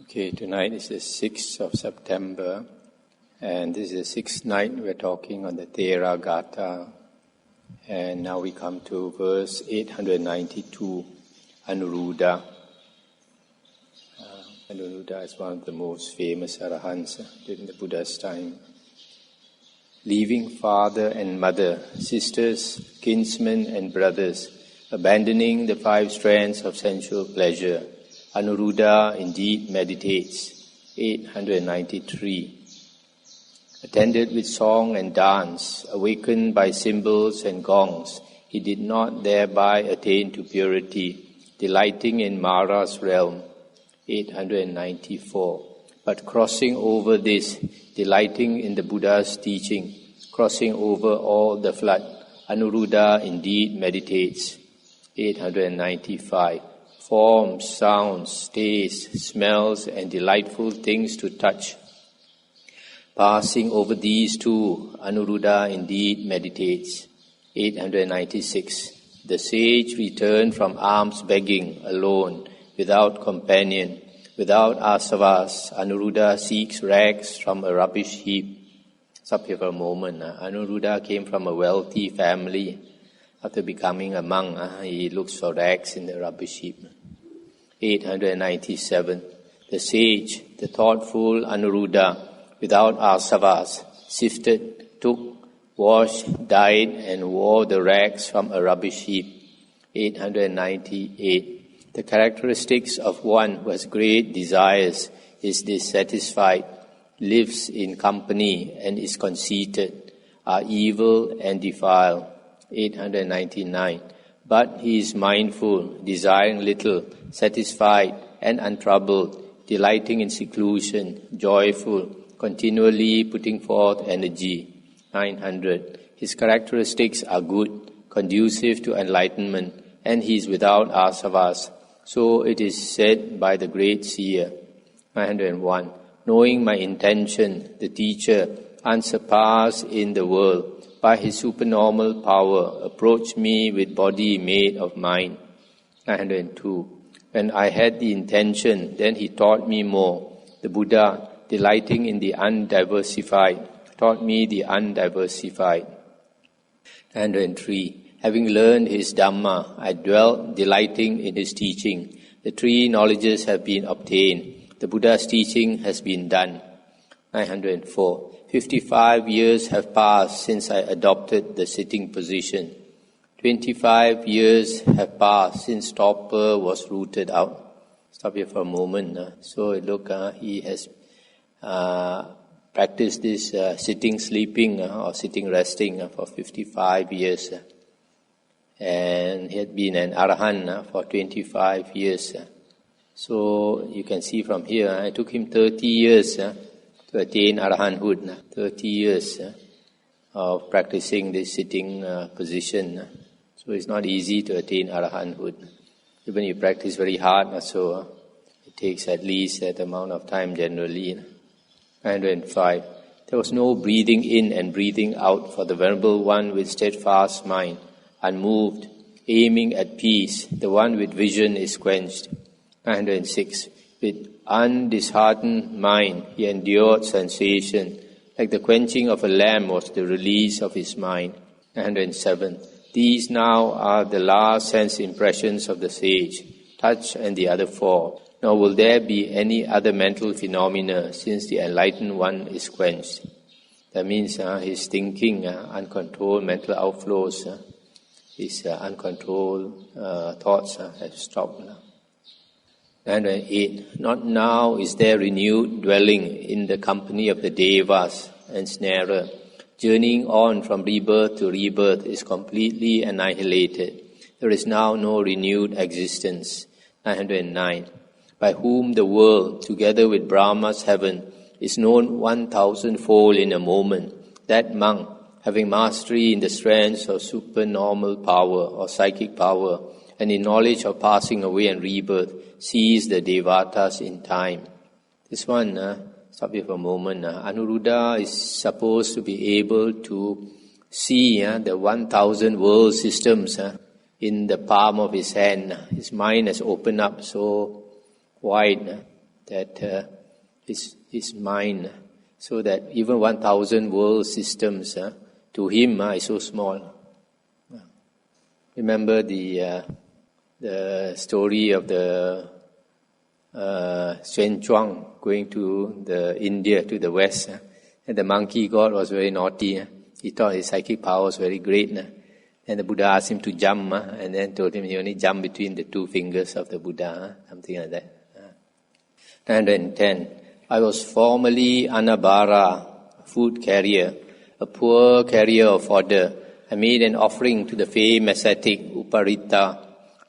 Okay, tonight is the 6th of September, and this is the 6th night we're talking on the Theragatha. And now we come to verse 892, Anuruddha. Anuruddha is one of the most famous arahants during the Buddha's time. Leaving father and mother, sisters, kinsmen and brothers, abandoning the 5 strands of sensual pleasure, Anuruddha indeed meditates. 893. Attended with song and dance, awakened by cymbals and gongs, he did not thereby attain to purity, delighting in Mara's realm. 894. But crossing over this, delighting in the Buddha's teaching, crossing over all the flood, Anuruddha indeed meditates. 895. Forms, sounds, tastes, smells, and delightful things to touch. Passing over these too, Anuruddha indeed meditates. 896. The sage returned from alms begging alone, without companion, without asavas. Anuruddha seeks rags from a rubbish heap. Stop here for a moment. Anuruddha came from a wealthy family. After becoming a monk, he looks for rags in the rubbish heap. 897. The sage, the thoughtful Anuruddha, without asavas, sifted, took, washed, dyed, and wore the rags from a rubbish heap. 898. The characteristics of one who has great desires is dissatisfied, lives in company, and is conceited, are evil and defiled. 899. But he is mindful, desiring little, satisfied and untroubled, delighting in seclusion, joyful, continually putting forth energy. 900. His characteristics are good, conducive to enlightenment, and he is without asavas. So it is said by the great seer. 901. Knowing my intention, the teacher, unsurpassed in the world, by his supernormal power, approached me with body made of mine. 902. When I had the intention, then he taught me more. The Buddha, delighting in the undiversified, taught me the undiversified. 903. Having learned his Dhamma, I dwelt delighting in his teaching. The 3 knowledges have been obtained. The Buddha's teaching has been done. 904. 55 years have passed since I adopted the sitting position. 25 years have passed since torpor was rooted out. Stop here for a moment. So look, he has practiced this sitting, sleeping, or sitting, resting for 55 years. And he had been an arahant for 25 years. So you can see from here, it took him 30 years to attain arahanthood. 30 years of practicing this sitting position. So it's not easy to attain arahanthood. Even if you practice very hard, so it takes at least that amount of time generally. 905. There was no breathing in and breathing out for the Venerable One with steadfast mind, unmoved, aiming at peace. The one with vision is quenched. 906. With undisheartened mind, he endured sensation. Like the quenching of a lamb was the release of his mind. 907. These now are the last sense impressions of the sage, touch and the other 4. Nor will there be any other mental phenomena since the enlightened one is quenched. That means his thinking, uncontrolled mental outflows, his uncontrolled thoughts have stopped now. 908. Not now is there renewed dwelling in the company of the devas and snarer. Journeying on from rebirth to rebirth is completely annihilated. There is now no renewed existence. 909. By whom the world, together with Brahma's heaven, is known 1,000-fold in a moment. That monk, having mastery in the strands of supernormal power or psychic power, and in knowledge of passing away and rebirth, sees the devatas in time. This one, stop here for a moment. Anuruddha is supposed to be able to see the 1,000 world systems in the palm of his hand. His mind has opened up so wide. that his mind, so that even 1,000 world systems to him is so small. Remember the story of the Xuan Chuang going to the India, to the west, and the monkey god was very naughty. He thought his psychic power was very great. And the Buddha asked him to jump, and then told him he only jump between the two fingers of the Buddha, something like that. 910. I was formerly Anabara, food carrier, a poor carrier of fodder. I made an offering to the famed ascetic Uparita.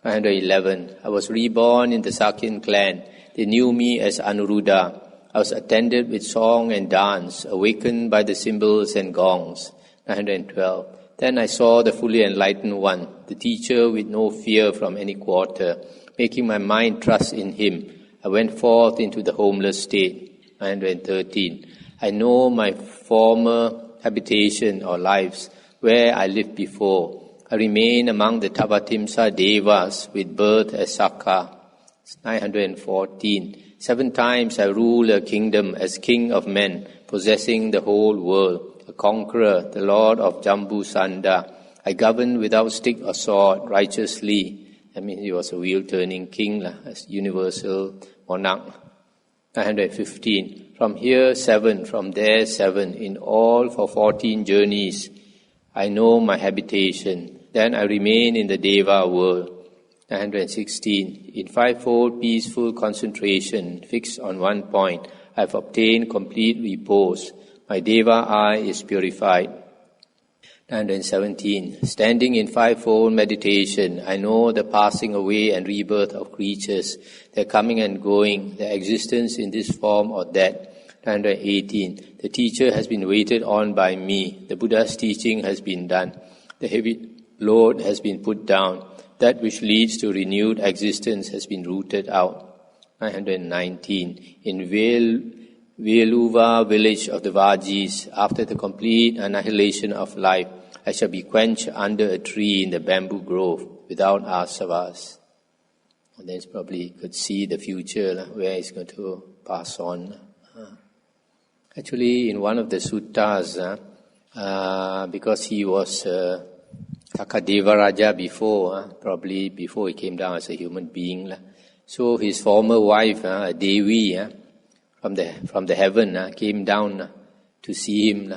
911. I was reborn in the Sakyan clan. They knew me as Anuruddha. I was attended with song and dance, awakened by the cymbals and gongs. 912. Then I saw the fully enlightened one, the teacher with no fear from any quarter, making my mind trust in him. I went forth into the homeless state. 913. I know my former habitation or lives, where I lived before. I remain among the Tavatimsa Devas with birth as Sakka. 914. 7 times I rule a kingdom as king of men, possessing the whole world. A conqueror, the lord of Jambu Sanda. I govern without stick or sword, righteously. I mean, he was a wheel-turning king, as universal monarch. 915. From here 7, from there 7, in all for 14 journeys. I know my habitation. Then I remain in the Deva world. 916. In 5-fold peaceful concentration, fixed on one point, I have obtained complete repose. My Deva eye is purified. 917. Standing in 5-fold meditation, I know the passing away and rebirth of creatures, their coming and going, their existence in this form or that. 918. The teacher has been waited on by me. The Buddha's teaching has been done. The heavy load has been put down. That which leads to renewed existence has been rooted out. 919. In Veluva village of the Vajis, after the complete annihilation of life, I shall be quenched under a tree in the bamboo grove without asavas. And then probably could see the future where it's going to pass on. Actually, in one of the suttas, because he was Kakadeva Raja before, probably before he came down as a human being, so his former wife, Devi, from the heaven, came down to see him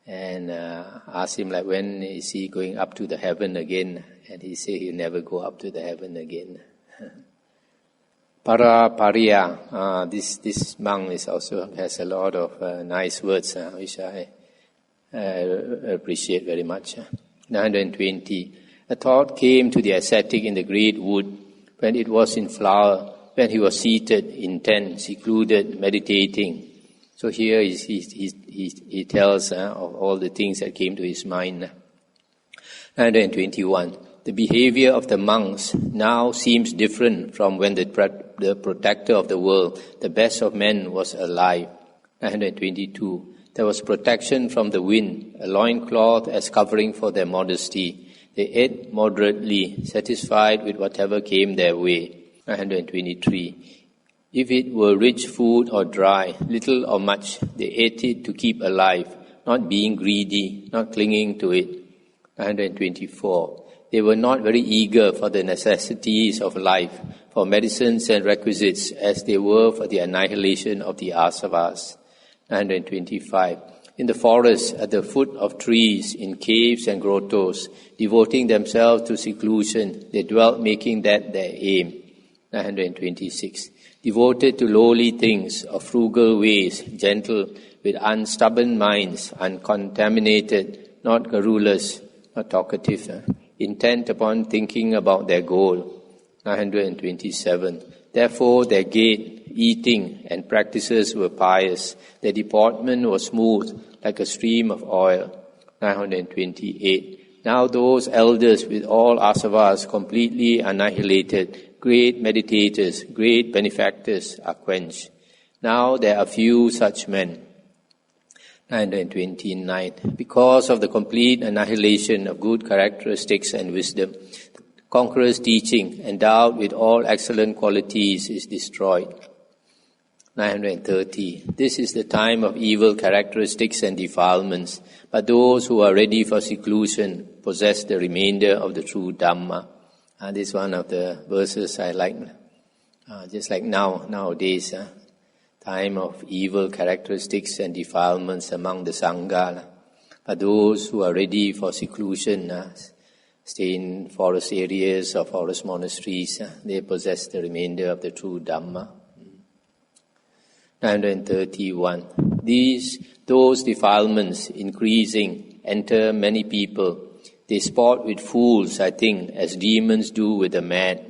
and asked him when is he going up to the heaven again, and he said he'll never go up to the heaven again. Parapariya, this monk also has a lot of nice words which I appreciate very much. 920. A thought came to the ascetic in the great wood when it was in flower, when he was seated, intent, secluded, meditating. So here he tells of all the things that came to his mind. 921. The behavior of the monks now seems different from when the protector of the world, the best of men, was alive. 922. There was protection from the wind, a loincloth as covering for their modesty. They ate moderately, satisfied with whatever came their way. 923. If it were rich food or dry, little or much, they ate it to keep alive, not being greedy, not clinging to it. 924. They were not very eager for the necessities of life, for medicines and requisites, as they were for the annihilation of the asavas. 925. In the forests, at the foot of trees, in caves and grottos, devoting themselves to seclusion, they dwelt, making that their aim. 926. Devoted to lowly things, of frugal ways, gentle, with unstubborn minds, uncontaminated, not garrulous, not talkative, intent upon thinking about their goal. 927. Therefore their gait, eating, and practices were pious. Their deportment was smooth, like a stream of oil. 928. Now those elders with all asavas completely annihilated, great meditators, great benefactors, are quenched. Now there are few such men. 929. Because of the complete annihilation of good characteristics and wisdom, the conqueror's teaching, endowed with all excellent qualities, is destroyed. 930. This is the time of evil characteristics and defilements, but those who are ready for seclusion possess the remainder of the true Dhamma. This is one of the verses I like. Just like nowadays, time of evil characteristics and defilements among the Sangha. But those who are ready for seclusion, stay in forest areas or forest monasteries, they possess the remainder of the true Dhamma. 931. Those defilements increasing enter many people. They sport with fools, I think, as demons do with the mad.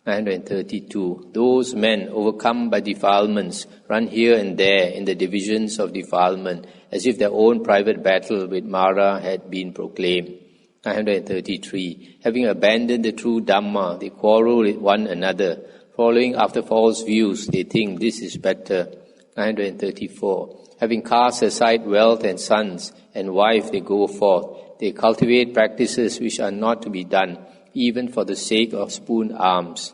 932. Those men overcome by defilements run here and there in the divisions of defilement, as if their own private battle with Mara had been proclaimed. 933. Having abandoned the true Dhamma, they quarrel with one another. Following after false views, they think this is better. 934. Having cast aside wealth and sons and wife, they go forth. They cultivate practices which are not to be done, even for the sake of spoon alms.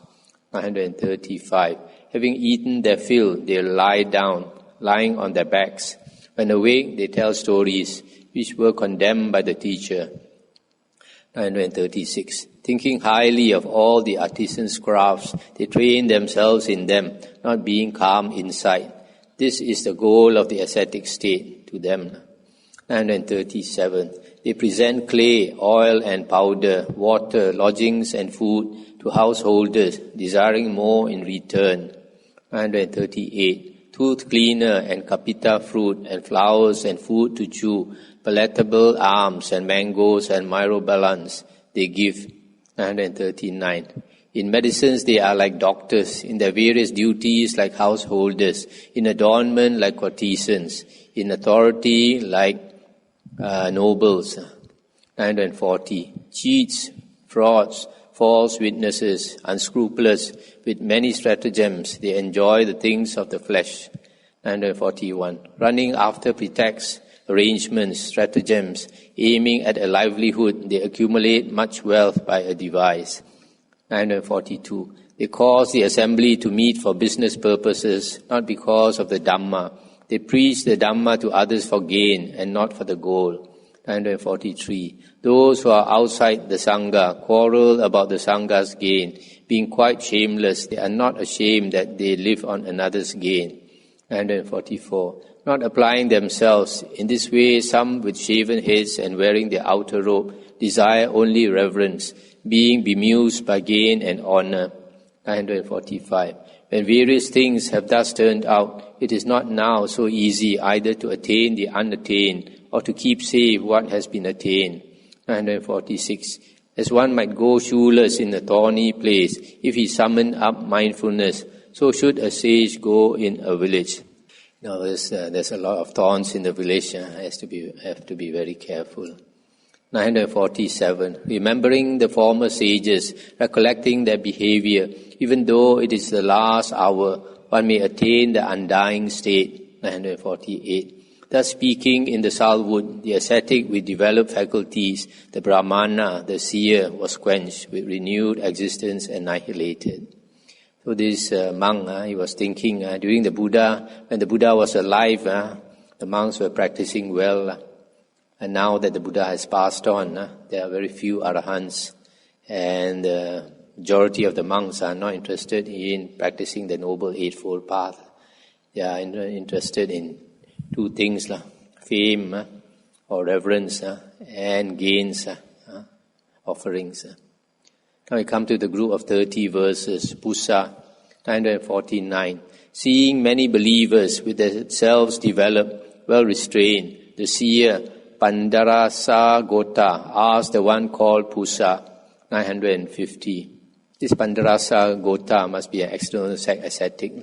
935. Having eaten their fill, they lie down, lying on their backs. When awake, they tell stories which were condemned by the teacher. 936. Thinking highly of all the artisans' crafts, they train themselves in them, not being calm inside. This is the goal of the ascetic state to them. 937. They present clay, oil and powder, water, lodgings and food to householders, desiring more in return. 938. Tooth cleaner and kapita fruit and flowers and food to chew, palatable alms and mangoes and myrobalans they give. 939. In medicines they are like doctors, in their various duties like householders, in adornment like courtesans, in authority like nobles. 940. Cheats, frauds, false witnesses, unscrupulous, with many stratagems, they enjoy the things of the flesh. 941. Running after pretexts, arrangements, stratagems, aiming at a livelihood, they accumulate much wealth by a device. 942. They cause the assembly to meet for business purposes, not because of the Dhamma. They preach the Dhamma to others for gain and not for the goal. 943. Those who are outside the Sangha quarrel about the Sangha's gain. Being quite shameless, they are not ashamed that they live on another's gain. 944. Not applying themselves. In this way, some with shaven heads and wearing their outer robe desire only reverence, being bemused by gain and honor. 945. When various things have thus turned out, it is not now so easy either to attain the unattained or to keep safe what has been attained. 946. As one might go shoeless in a thorny place if he summoned up mindfulness, so should a sage go in a village. Now there's a lot of thorns in the village. Have to be very careful. 947. Remembering the former sages, recollecting their behavior, even though it is the last hour, one may attain the undying state. 948. Thus speaking in the Salwood, the ascetic with developed faculties, the Brahmana, the seer, was quenched, with renewed existence annihilated. So this monk, he was thinking during the Buddha, when the Buddha was alive, the monks were practicing well. And now that the Buddha has passed on, there are very few arahants, and the majority of the monks are not interested in practicing the Noble Eightfold Path. They are interested in two things, fame or reverence and gains, offerings. Now we come to the group of 30 verses, Pusa, 949. Seeing many believers with themselves developed, well restrained, the seer Pandarasa Gota asked the one called Pusa, 950. This Pandarasa Gota must be an external ascetic.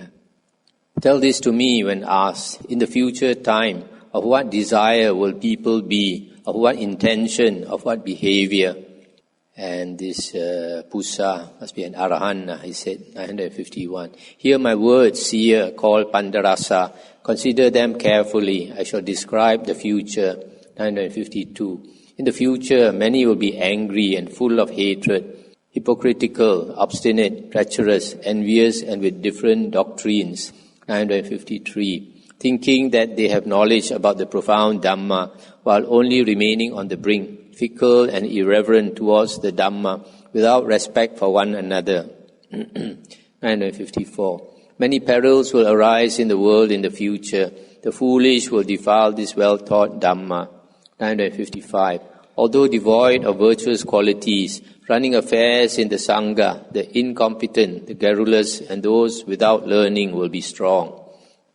Tell this to me when asked, in the future time, of what desire will people be, of what intention, of what behavior? And this Pusa must be an Arahant, he said, 951. Hear my words, seer, called Pandarasa. Consider them carefully. I shall describe the future. 952. In the future, many will be angry and full of hatred, hypocritical, obstinate, treacherous, envious, and with different doctrines. 953. Thinking that they have knowledge about the profound Dhamma while only remaining on the brink, fickle and irreverent towards the Dhamma, without respect for one another. 954. Many perils will arise in the world in the future. The foolish will defile this well-taught Dhamma. 955. Although devoid of virtuous qualities, running affairs in the Sangha, the incompetent, the garrulous, and those without learning will be strong.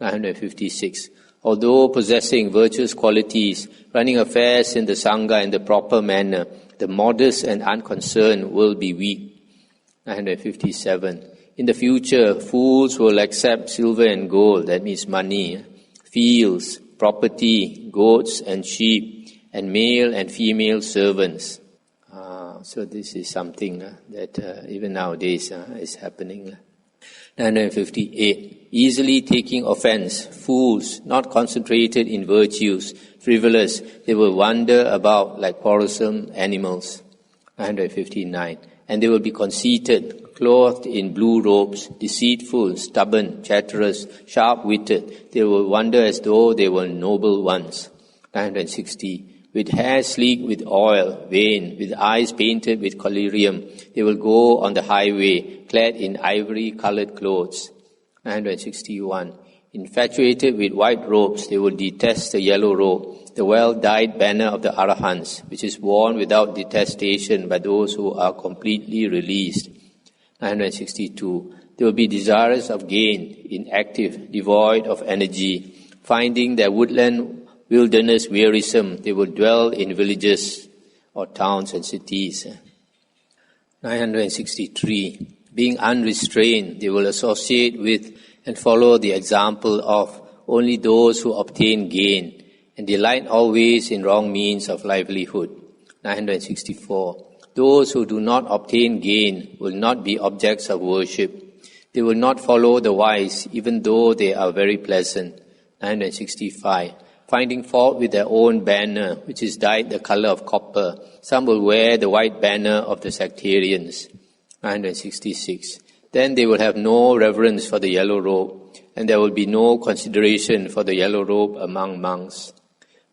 956. Although possessing virtuous qualities, running affairs in the Sangha in the proper manner, the modest and unconcerned will be weak. 957. In the future, fools will accept silver and gold, that means money, fields, property, goats and sheep, and male and female servants. So this is something that even nowadays is happening. 958. Easily taking offense, fools, not concentrated in virtues, frivolous, they will wander about like quarrelsome animals. 959. And they will be conceited, clothed in blue robes, deceitful, stubborn, chatterous, sharp-witted. They will wander as though they were noble ones. 960. With hair sleeked with oil, vain, with eyes painted with collyrium, they will go on the highway, clad in ivory-colored clothes. 961. Infatuated with white robes, they will detest the yellow robe, the well-dyed banner of the Arahants, which is worn without detestation by those who are completely released. 962. They will be desirous of gain, inactive, devoid of energy. Finding their woodland wilderness wearisome, they will dwell in villages or towns and cities. 963. Being unrestrained, they will associate with and follow the example of only those who obtain gain and delight always in wrong means of livelihood. 964. Those who do not obtain gain will not be objects of worship. They will not follow the wise, even though they are very pleasant. 965. Finding fault with their own banner, which is dyed the color of copper, some will wear the white banner of the sectarians. 966. Then they will have no reverence for the yellow robe, and there will be no consideration for the yellow robe among monks.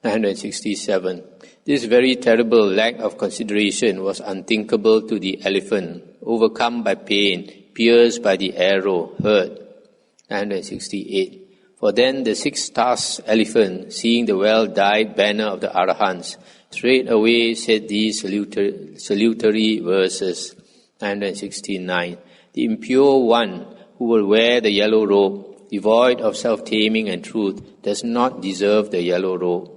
967. This very terrible lack of consideration was unthinkable to the elephant, overcome by pain, pierced by the arrow, hurt. 968. For then the 6-tusked elephant, seeing the well-dyed banner of the Arahants, straightway said these salutary verses. 969. The impure one who will wear the yellow robe, devoid of self-taming and truth, does not deserve the yellow robe.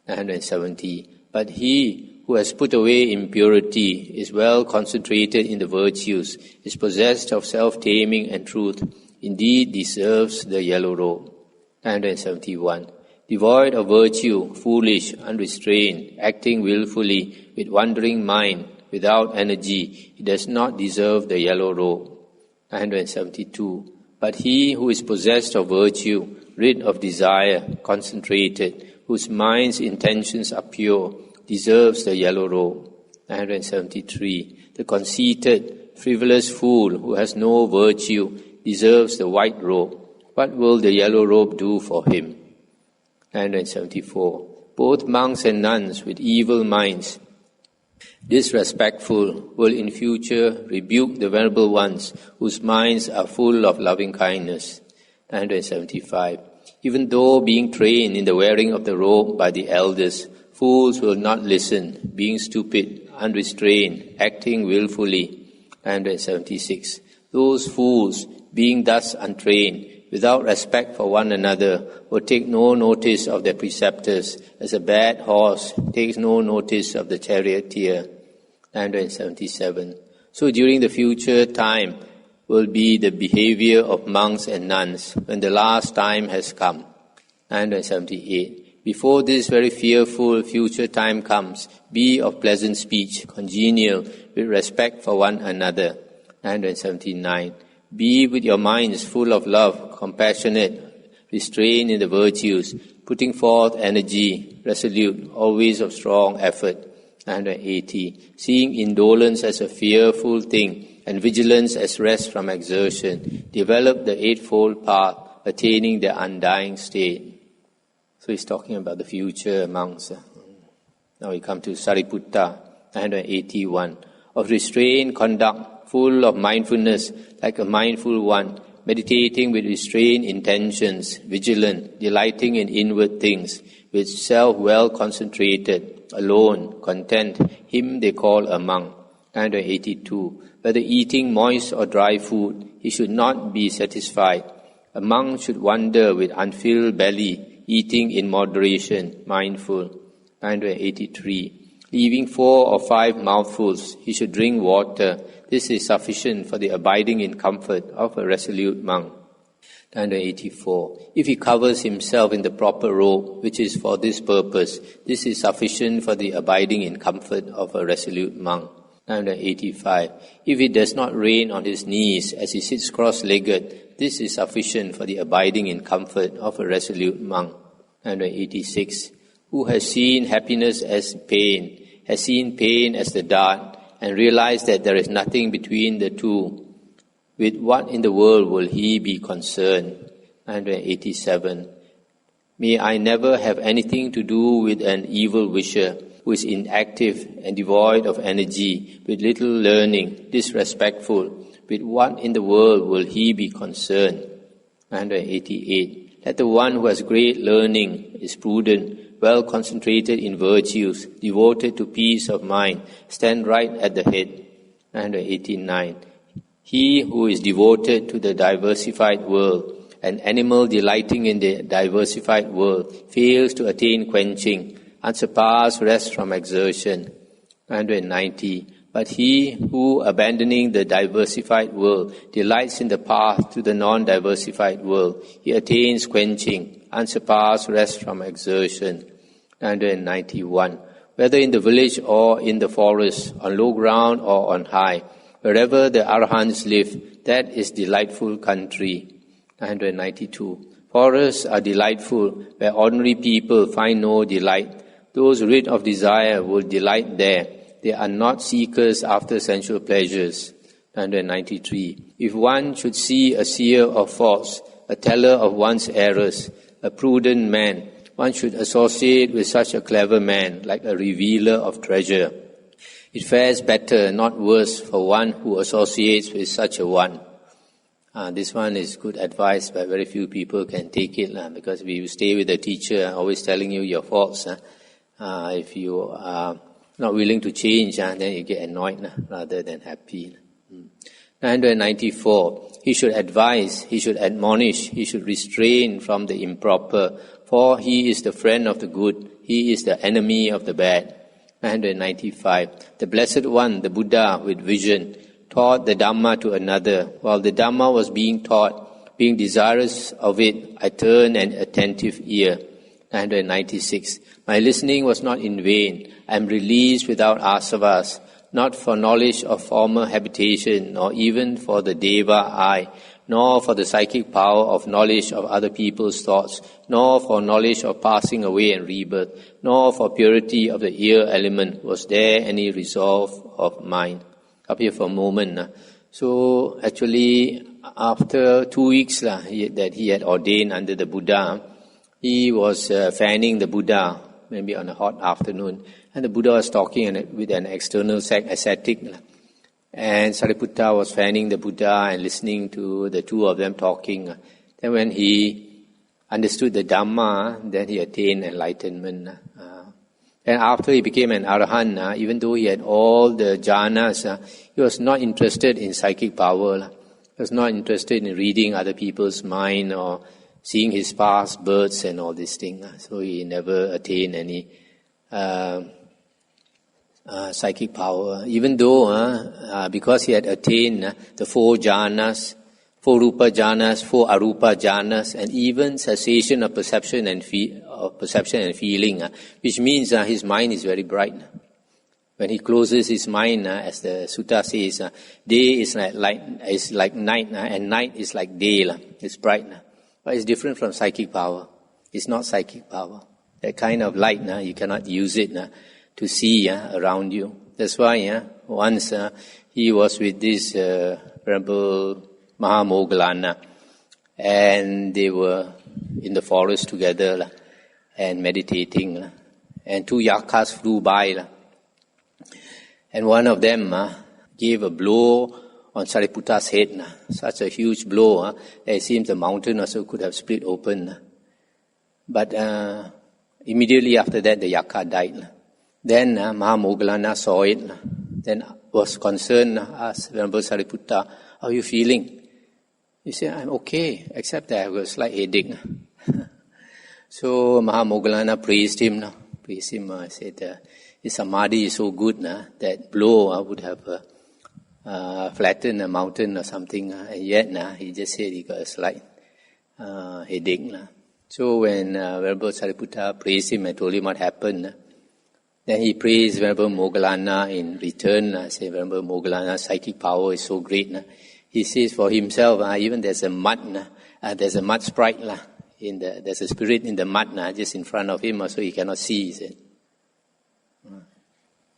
970. But he who has put away impurity, is well concentrated in the virtues, is possessed of self-taming and truth, indeed deserves the yellow robe. 971. Devoid of virtue, foolish, unrestrained, acting willfully, with wandering mind, without energy, he does not deserve the yellow robe. 972. But he who is possessed of virtue, rid of desire, concentrated, whose mind's intentions are pure, deserves the yellow robe. 973. The conceited, frivolous fool who has no virtue deserves the white robe. What will the yellow robe do for him? 974. Both monks and nuns with evil minds, disrespectful, will in future rebuke the venerable ones whose minds are full of loving kindness. 975. Even though being trained in the wearing of the robe by the elders, fools will not listen, being stupid, unrestrained, acting willfully. 976. Those fools, being thus untrained, without respect for one another, will take no notice of their preceptors, as a bad horse takes no notice of the charioteer. 977. So during the future time will be the behavior of monks and nuns when the last time has come. 978. Before this very fearful future time comes, be of pleasant speech, congenial, with respect for one another. 979. Be with your minds full of love, compassionate, restrained in the virtues, putting forth energy, resolute, always of strong effort. 980. Seeing indolence as a fearful thing, and vigilance as rest from exertion, develop the eightfold path attaining the undying state. So he's talking about the future monks. Now we come to Sariputta, 981. Of restrained conduct, full of mindfulness, like a mindful one, meditating with restrained intentions, vigilant, delighting in inward things, with self well concentrated, alone, content, him they call a monk. 982. Whether eating moist or dry food, he should not be satisfied. A monk should wander with unfilled belly, eating in moderation, mindful. 983. Leaving 4 or 5 mouthfuls, he should drink water. This is sufficient for the abiding in comfort of a resolute monk. 984. If he covers himself in the proper robe, which is for this purpose, this is sufficient for the abiding in comfort of a resolute monk. 985. If it does not rain on his knees as he sits cross-legged, this is sufficient for the abiding in comfort of a resolute monk. 986. Who has seen happiness as pain, has seen pain as the dart, and realized that there is nothing between the two, with what in the world will he be concerned? 987. May I never have anything to do with an evil wisher, who is inactive and devoid of energy, with little learning, disrespectful. With what in the world will he be concerned? 988. Let the one who has great learning, is prudent, well concentrated in virtues, devoted to peace of mind, stand right at the head. 989. He who is devoted to the diversified world, an animal delighting in the diversified world, fails to attain quenching, unsurpassed rest from exertion. 990. But he who, abandoning the diversified world, delights in the path to the non-diversified world, he attains quenching, unsurpassed rest from exertion. 991. Whether in the village or in the forest, on low ground or on high, wherever the Arahants live, that is delightful country. 992. Forests are delightful, where ordinary people find no delight. Those rid of desire will delight there. They are not seekers after sensual pleasures. 993. If one should see a seer of faults, a teller of one's errors, a prudent man, one should associate with such a clever man, like a revealer of treasure. It fares better, not worse, for one who associates with such a one. This one is good advice, but very few people can take it, because if you stay with the teacher, always telling you your faults, if you are not willing to change, then you get annoyed rather than happy. 994. He should advise, he should admonish, he should restrain from the improper, for he is the friend of the good, he is the enemy of the bad. 995. The Blessed One, the Buddha with vision, taught the Dhamma to another. While the Dhamma was being taught, being desirous of it, I turned an attentive ear. 996. My listening was not in vain. I am released without asavas, not for knowledge of former habitation, nor even for the deva eye, nor for the psychic power of knowledge of other people's thoughts, nor for knowledge of passing away and rebirth, nor for purity of the ear element was there any resolve of mind. Up here for a moment. So actually, after 2 weeks that he had ordained under the Buddha, he was fanning the Buddha, maybe on a hot afternoon, and the Buddha was talking with an external ascetic. And Sariputta was fanning the Buddha and listening to the two of them talking. Then when he understood the Dhamma, then he attained enlightenment. And after he became an Arahant, even though he had all the jhanas, he was not interested in psychic power. He was not interested in reading other people's mind or seeing his past births and all these things. So he never attained any psychic power. Even though, because he had attained the 4 jhanas, 4 rupa jhanas, 4 arupa jhanas, and even cessation of perception and feeling, which means his mind is very bright. When he closes his mind, as the sutta says, day is like night, and night is like day. It's bright. But it's different from psychic power. It's not psychic power. That kind of light, you cannot use it to see around you. That's why once he was with this Venerable Mahamoggallana, and they were in the forest together and meditating. And two yakas flew by. And one of them gave a blow on Sariputta's head. Such a huge blow that it seems the mountain also could have split open. But immediately after that, the yaka died. Then Mahamoggallana saw it. Then was concerned, asked Venerable Sariputta, how are you feeling? He said, I'm okay, except that I have a slight headache. So Mahamoggallana praised him. Said, his samadhi is so good that blow would have flattened a mountain or something. And yet he just said he got a slight headache. So when Venerable Sariputta praised him and told him what happened, then he praised Venerable Moggallana in return. Said, Venerable Moggallana's psychic power is so great. He says for himself, even there's a mud sprite. There's a spirit in the mud just in front of him, so he cannot see. He said.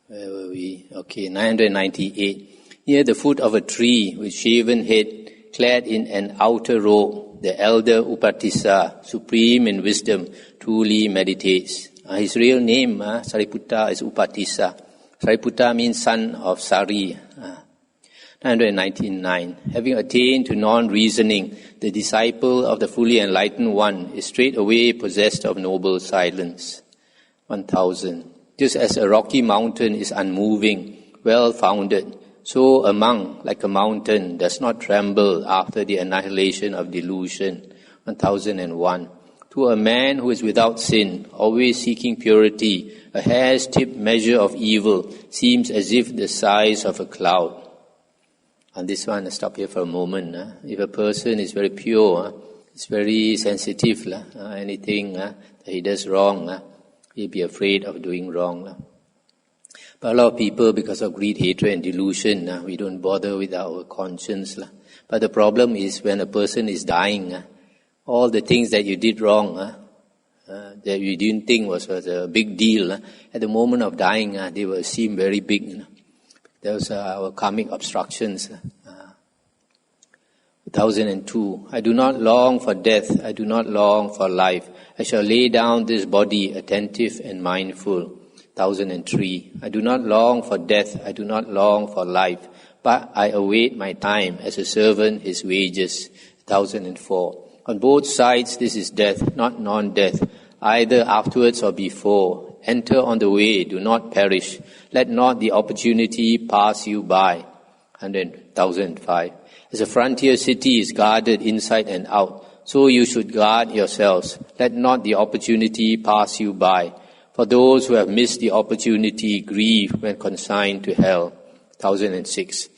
Where were we? Okay, 998. Near the foot of a tree with shaven head, clad in an outer robe, the elder Upatissa, supreme in wisdom, truly meditates. His real name, Sariputta, is Upatissa. Sariputta means son of Sari. 999. Having attained to non-reasoning, the disciple of the fully enlightened one is straightway possessed of noble silence. 1000. Just as a rocky mountain is unmoving, well-founded, so a monk, like a mountain, does not tremble after the annihilation of delusion. 1001. To a man who is without sin, always seeking purity, a hair's tip measure of evil seems as if the size of a cloud. And this one, I'll stop here for a moment. If a person is very pure, is very sensitive, anything that he does wrong, he'll be afraid of doing wrong. But a lot of people, because of greed, hatred and delusion, we don't bother with our conscience. But the problem is when a person is dying, all the things that you did wrong, that you didn't think was a big deal, at the moment of dying, they will seem very big. Those are our karmic obstructions. 1002. I do not long for death. I do not long for life. I shall lay down this body attentive and mindful. 1003. I do not long for death. I do not long for life. But I await my time as a servant his wages. 1004. On both sides this is death, not non-death, either afterwards or before. Enter on the way, do not perish. Let not the opportunity pass you by. 1005. As a frontier city is guarded inside and out, so you should guard yourselves. Let not the opportunity pass you by. For those who have missed the opportunity grieve when consigned to hell. 1006.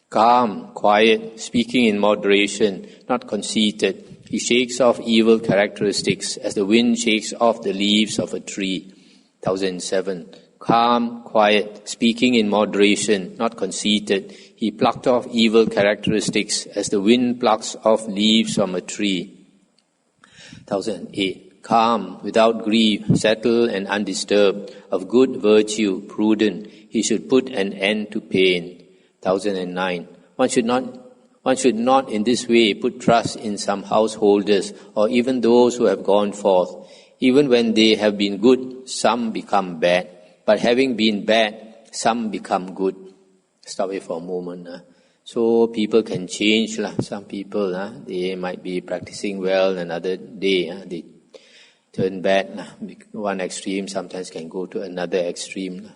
Calm, quiet, speaking in moderation, not conceited. He shakes off evil characteristics as the wind shakes off the leaves of a tree. 1007. Calm, quiet, speaking in moderation, not conceited. He plucked off evil characteristics as the wind plucks off leaves from a tree. 1008. Calm, without grief, settled and undisturbed, of good virtue, prudent, he should put an end to pain. 1009. One should not in this way put trust in some householders or even those who have gone forth. Even when they have been good, some become bad. But having been bad, some become good. Stop here for a moment. So people can change. Some people, they might be practicing well, another day they turn bad. One extreme sometimes can go to another extreme.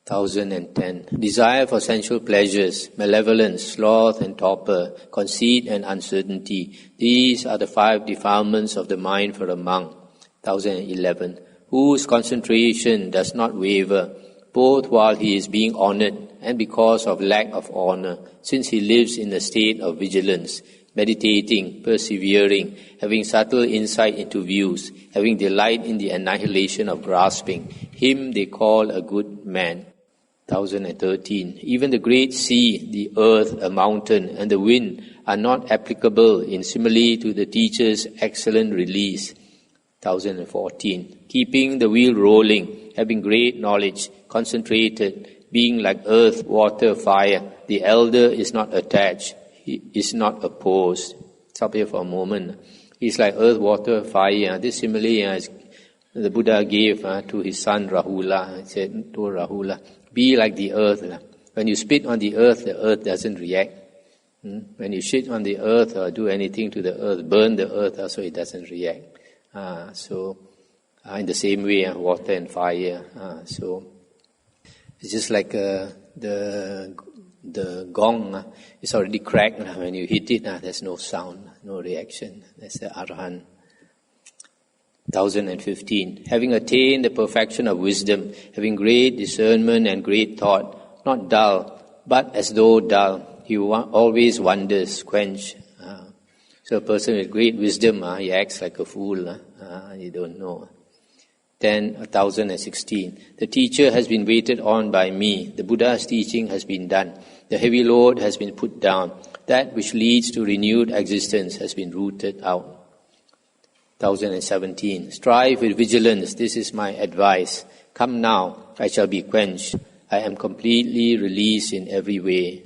1010. Desire for sensual pleasures, malevolence, sloth and torpor, conceit and uncertainty. These are the 5 defilements of the mind for a monk. 1011. Whose concentration does not waver, both while he is being honored and because of lack of honor, since he lives in a state of vigilance, meditating, persevering, having subtle insight into views, having delight in the annihilation of grasping. Him they call a good man. 1013. Even the great sea, the earth, a mountain, and the wind are not applicable in simile to the teacher's excellent release. 1014. Keeping the wheel rolling, having great knowledge, concentrated, being like earth, water, fire, the elder is not attached, he is not opposed. Stop here for a moment. It's like earth, water, fire. This simile the Buddha gave to his son Rahula. He said to Rahula, be like the earth. When you spit on the earth doesn't react. When you shit on the earth or do anything to the earth, burn the earth, also it doesn't react. In the same way, water and fire. So it's just like the gong is already cracked. When you hit it, there's no sound, no reaction. That's the Arahant. 1015. Having attained the perfection of wisdom, having great discernment and great thought, not dull, but as though dull, he always wonders, quench. So a person with great wisdom, he acts like a fool. You don't know. 1016. The teacher has been waited on by me. The Buddha's teaching has been done. The heavy load has been put down. That which leads to renewed existence has been rooted out. 1017. Strive with vigilance. This is my advice. Come now, I shall be quenched. I am completely released in every way.